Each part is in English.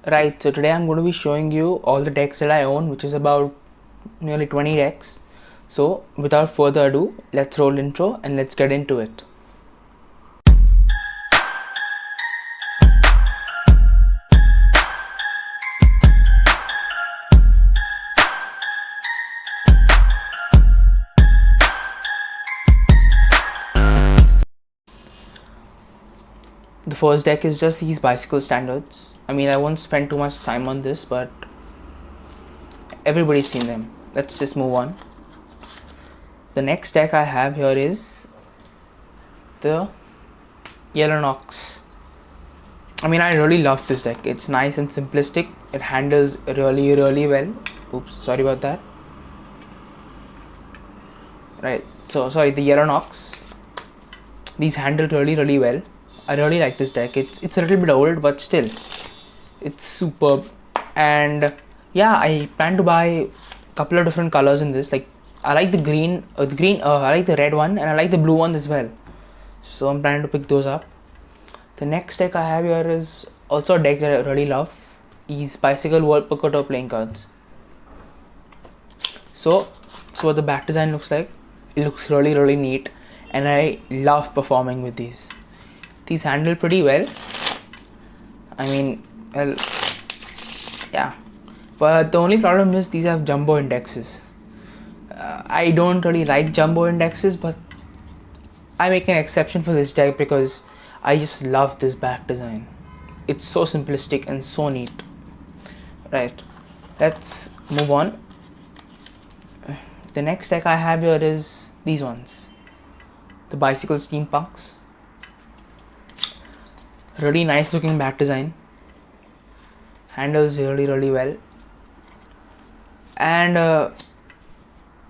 Right, so today I'm going to be showing you all the decks that I own, which is about nearly 20 decks. So without further ado, let's roll intro and let's get into it. The first deck is just these bicycle standards. I mean, I won't spend too much time on this, but everybody's seen them. Let's just move on. The next deck I have here is the Yellow Nox. I mean, I really love this deck. It's nice and simplistic. It handles really well. Oops, sorry about that. Right, so sorry, the Yellow Nox. These handle really well. I really like this deck. It's a little bit old, but still, it's superb. And yeah, I plan to buy a couple of different colors in this. Like, I like the green, I like the red one, and I like the blue one as well. So I'm planning to pick those up. The next deck I have here is also a deck that I really love. These Bicycle World Poker Tour playing cards. So what the back design looks like. It looks really neat, and I love performing with these. These handle pretty well. I mean, well, yeah. But the only problem is these have jumbo indexes. I don't really like jumbo indexes, but I make an exception for this deck because I just love this back design. It's so simplistic and so neat. Right, let's move on. The next deck I have here is these ones. The Bicycle Steampunks. Really nice looking back design. Handles really well. And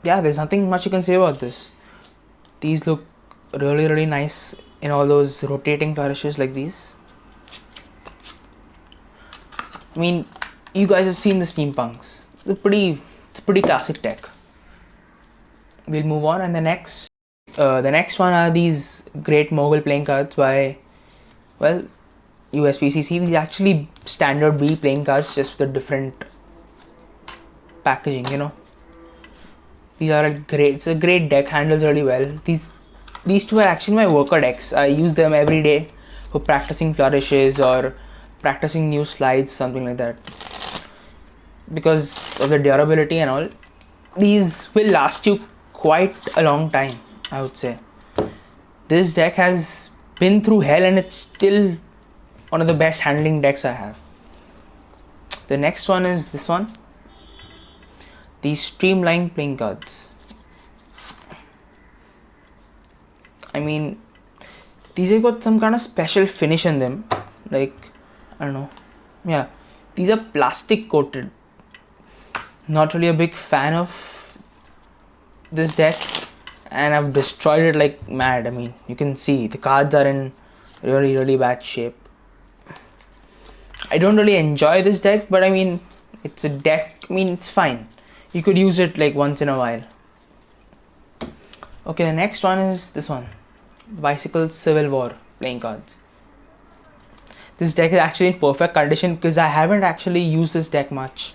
yeah, there's nothing much you can say about this. These look really nice in all those rotating flourishes like these. I mean, you guys have seen the Steampunks. It's a pretty classic deck. We'll move on, and the next one are these Great Mogul playing cards by, well, USPCC. These are actually standard B playing cards, just with a different packaging, you know. These are it's a great deck, handles really well. These two are actually my worker decks. I use them every day for practicing flourishes or practicing new slides, something like that. Because of the durability and all, these will last you quite a long time, I would say. This deck has been through hell and it's still one of the best handling decks I have. The next one is this one. These Streamline playing cards. I mean, these have got some kind of special finish in them. Like, I don't know. Yeah, these are plastic coated. Not really a big fan of this deck, and I've destroyed it like mad. I mean, you can see the cards are in really bad shape. I don't really enjoy this deck, but I mean, it's a deck. I mean, it's fine. You could use it like once in a while. Okay, the next one is this one. Bicycle Civil War playing cards. This deck is actually in perfect condition because I haven't actually used this deck much.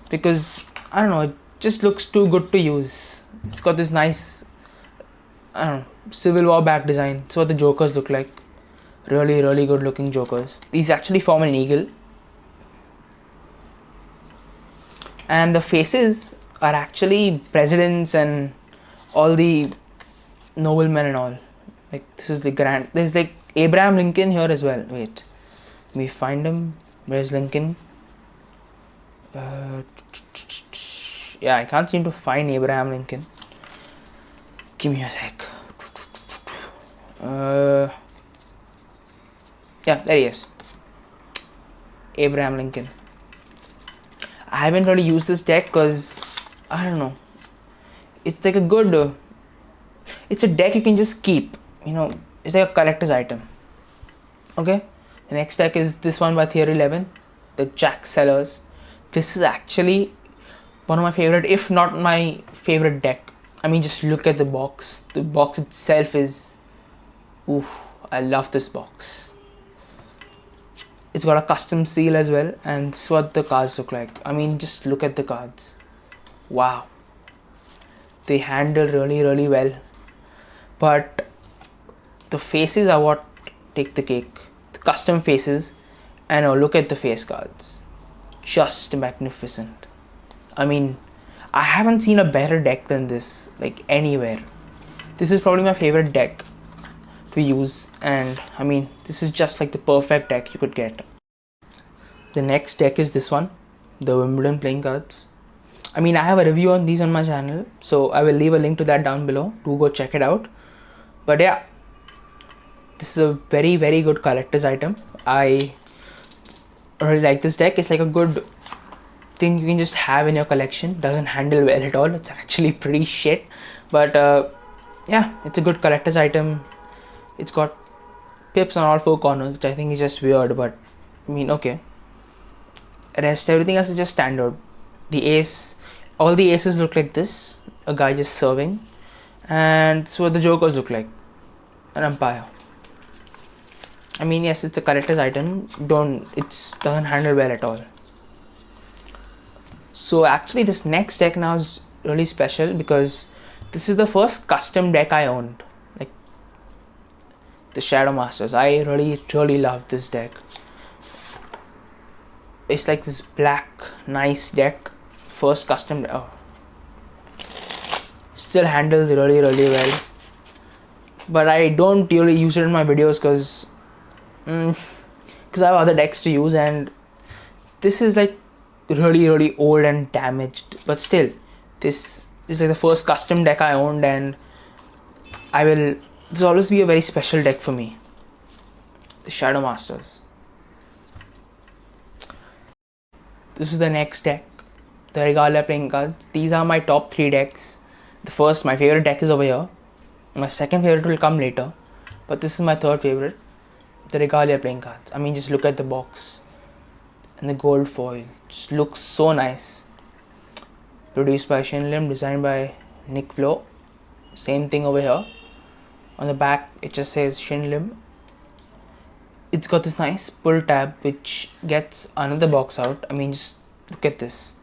Because, I don't know, it just looks too good to use. It's got this nice, I don't know, Civil War back design. That's what the jokers look like. Really good looking jokers. These actually form an eagle. And the faces are actually presidents and all the noblemen and all. Like, this is the grand, there's like Abraham Lincoln here as well. Wait, we find him. Where's Lincoln? Yeah, I can't seem to find Abraham Lincoln. Give me a sec. Yeah, there he is. Abraham Lincoln. I haven't really used this deck because, I don't know, it's like a good, it's a deck you can just keep, you know, it's like a collector's item. Okay, the next deck is this one by Theory 11, the Jack Sellers. This is actually one of my favorite, if not my favorite deck. I mean, just look at the box. The box itself is, oof, I love this box. It's got a custom seal as well, and this is what the cards look like. I mean, just look at the cards. Wow. They handle really well. But the faces are what take the cake. The custom faces, and oh, look at the face cards. Just magnificent. I mean, I haven't seen a better deck than this, like anywhere. This is probably my favorite deck to use, and I mean, this is just like the perfect deck you could get. The next deck is this one, the Wimbledon playing cards. I mean, I have a review on these on my channel, so I will leave a link to that down below. Do go check it out. But yeah, this is a very good collector's item. I really like this deck. It's like a good thing you can just have in your collection. Doesn't handle well at all. It's actually pretty shit, but yeah, it's a good collector's item. It's got pips on all four corners, which I think is just weird, but I mean, okay. Everything else is just standard. The ace, all the aces look like this, a guy just serving, and that's what the jokers look like, an umpire. I mean, yes, it's a collector's item. It doesn't handle well at all. So actually, this next deck now is really special because this is the first custom deck I owned, like the Shadow Masters. I really love this deck. It's like this black, nice deck. First custom. Oh. Still handles really well. But I don't really use it in my videos because I have other decks to use, and this is like really old and damaged. But still, this is like the first custom deck I owned, and this will always be a very special deck for me. The Shadow Masters. This is the next deck, the Regalia playing cards. These are my top 3 decks. My favorite deck is over here. My second favorite will come later, but this is my third favorite, the Regalia playing cards. I mean, just look at the box and the gold foil. Just looks so nice. Produced by Shin Lim, designed by Nick Flo. Same thing over here. On the back, it just says Shin Lim. It's got this nice pull tab which gets another box out. I mean, just look at this.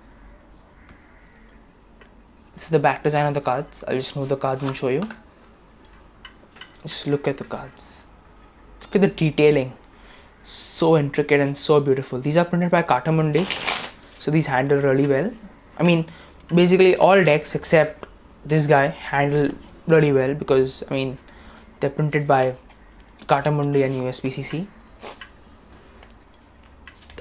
This is the back design of the cards. I'll just move the cards and show you. Just look at the cards. Look at the detailing. So intricate and so beautiful. These are printed by Cartamundi, so these handle really well. I mean, basically all decks except this guy handle really well because I mean, they're printed by Cartamundi and USPCC.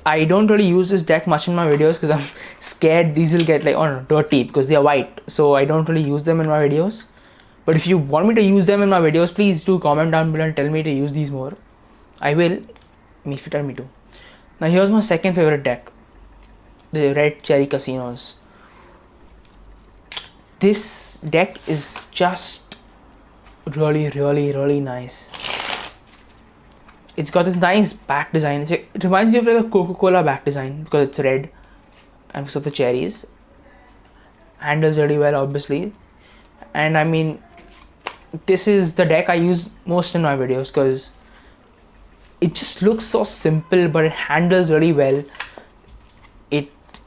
I don't really use this deck much in my videos because I'm scared these will get dirty because they are white, so I don't really use them in my videos. But if you want me to use them in my videos, please do comment down below and tell me to use these more. I will, if you tell me to. Now here's my second favorite deck, the Red Cherry Casinos. This deck is just really nice. It's got this nice back design. It reminds me of like a Coca-Cola back design because it's red and because of the cherries. Handles really well, obviously. And I mean, this is the deck I use most in my videos because it just looks so simple, but it handles really well.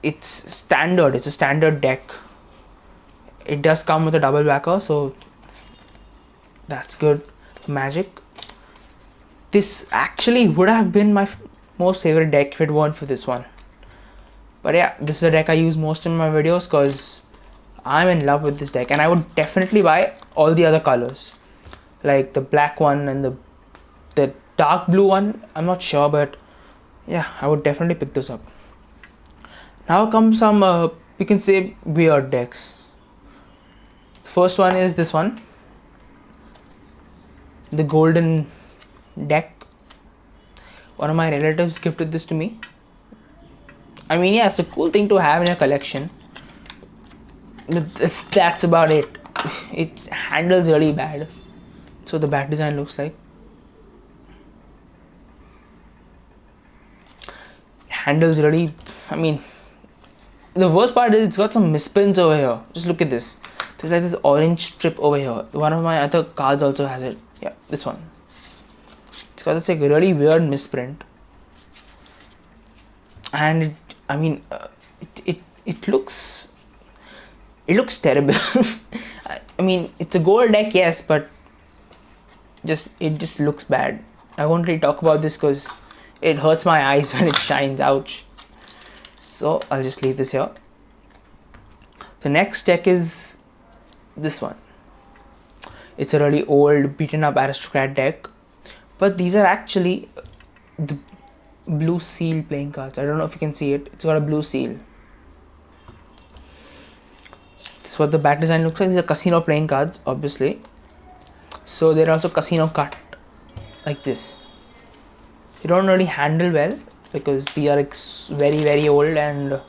It's standard. It's a standard deck. It does come with a double backer, so that's good. Magic. This actually would have been my most favorite deck if it weren't for this one. But yeah, this is a deck I use most in my videos because I'm in love with this deck, and I would definitely buy all the other colors, like the black one and the dark blue one. I'm not sure, but yeah, I would definitely pick this up. Now comes some you can say weird decks. The first one is this one, the golden deck. One of my relatives gifted this to me. I mean, yeah, it's a cool thing to have in your collection. That's about it. It handles really bad. So the back design looks like. Handles really, I mean, the worst part is it's got some misprints over here. Just look at this. There's like this orange strip over here. One of my other cards also has it. Yeah, this one. It's got this like really weird misprint. and it looks terrible. I mean, it's a gold deck, yes, but it just looks bad. I won't really talk about this because it hurts my eyes when it shines. Ouch. So I'll just leave this here. The next deck is this one. It's a really old, beaten up aristocrat deck, but these are actually the blue seal playing cards. I don't know if you can see it. It's got a blue seal. This is what the back design looks like. These are casino playing cards, obviously. So they're also casino cut, like this. They don't really handle well because they are like very, very old and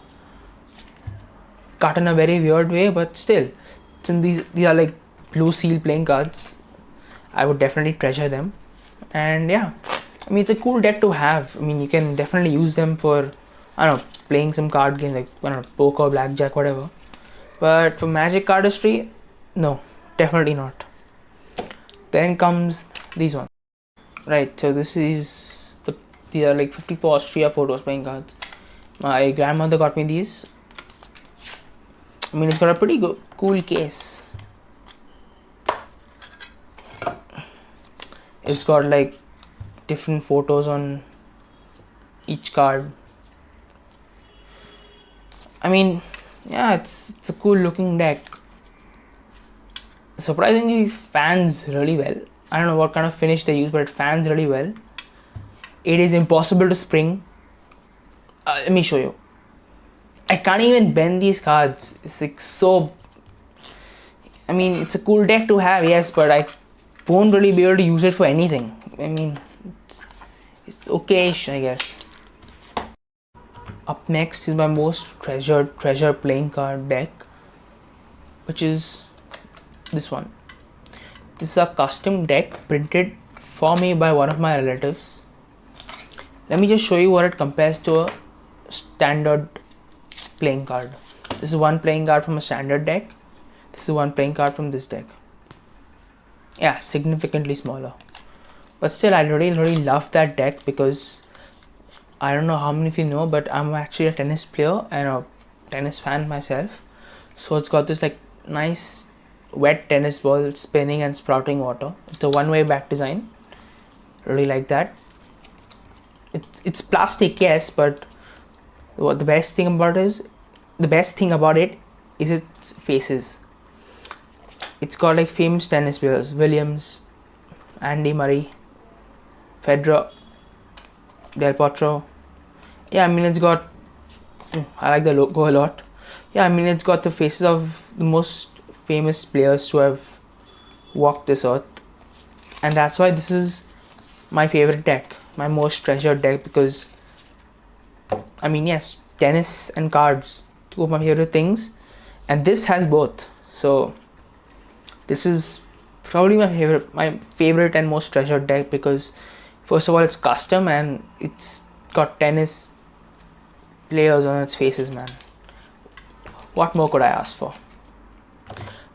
cut in a very weird way, but still, these are like blue seal playing cards. I would definitely treasure them. And yeah, I mean, it's a cool deck to have. I mean, you can definitely use them for, I don't know, playing some card game like, I don't know, poker, blackjack, whatever. But for Magic cardistry, no, definitely not. Then comes these ones. Right, so these are like 54 Austria photos playing cards. My grandmother got me these. I mean, it's got a pretty cool case. It's got like different photos on each card. I mean, yeah, it's a cool looking deck. Surprisingly, fans really well. I don't know what kind of finish they use, but it fans really well. It is impossible to spring. Let me show you. I can't even bend these cards. It's like so. I mean, it's a cool deck to have, yes, but I won't really be able to use it for anything. I mean, it's okay-ish, I guess. Up next is my most treasured playing card deck, which is this one. This is a custom deck printed for me by one of my relatives. Let me just show you what it compares to a standard playing card. This is one playing card from a standard deck. This is one playing card from this deck. Yeah, significantly smaller. But still, I really love that deck because I don't know how many of you know, but I'm actually a tennis player and a tennis fan myself. So it's got this like nice wet tennis ball spinning and sprouting water. It's a one-way back design. Really like that. It's plastic, yes, but what the best thing about it is its faces. It's got like famous tennis players: Williams, Andy Murray, Federer, Del Potro. Yeah, I mean, it's got, I like the logo a lot. Yeah, I mean, it's got the faces of the most famous players who have walked this earth, and that's why this is my favorite deck, my most treasured deck, because I mean, yes, tennis and cards, two of my favorite things, and this has both. So this is probably my favorite and most treasured deck because first of all, it's custom and it's got tennis players on its faces, man. What more could I ask for?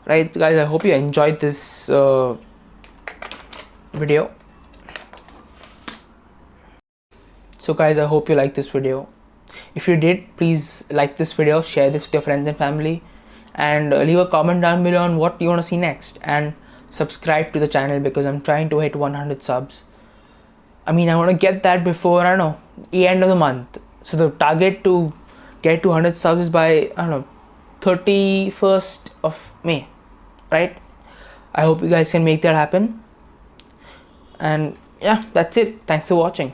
Right, guys, I hope you enjoyed this video. So guys, I hope you liked this video. If you did, please like this video, share this with your friends and family, and leave a comment down below on what you want to see next, and subscribe to the channel because I'm trying to hit 100 subs. I mean, I want to get that before, I don't know, the end of the month. So the target to get to 100 subs is by, I don't know, 31st of May, right? I hope you guys can make that happen. And yeah, that's it. Thanks for watching.